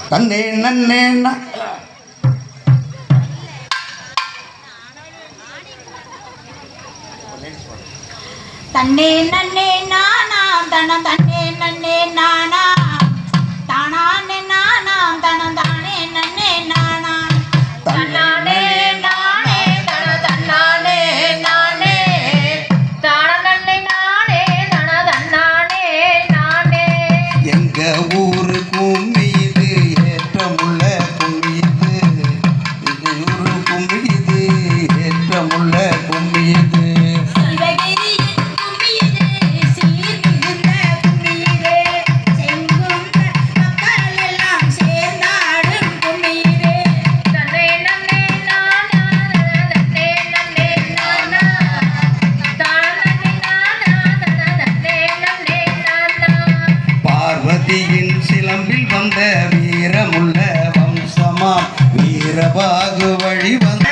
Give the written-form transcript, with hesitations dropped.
தன்னே நன்னே தன்னே நன்னே நானாம் தனம் தன்னே நன்னே நானா தானானே நானாம் தனம் தானே நன்னே நானா தன்னானே நானே தன தன்னானே நானே தான நன்னே நானே தன தன்னானே நானே எங்க ஊரு கும்மி இது ஏற்றமுள்ள கும்மி இது ஊரு கும்மி இது ஏற்றமுள்ள கும்மி இது பார்வதியின் சிலம்பில் வந்த வீரமுள்ள வம்சமா வீரபாகு வழி வந்த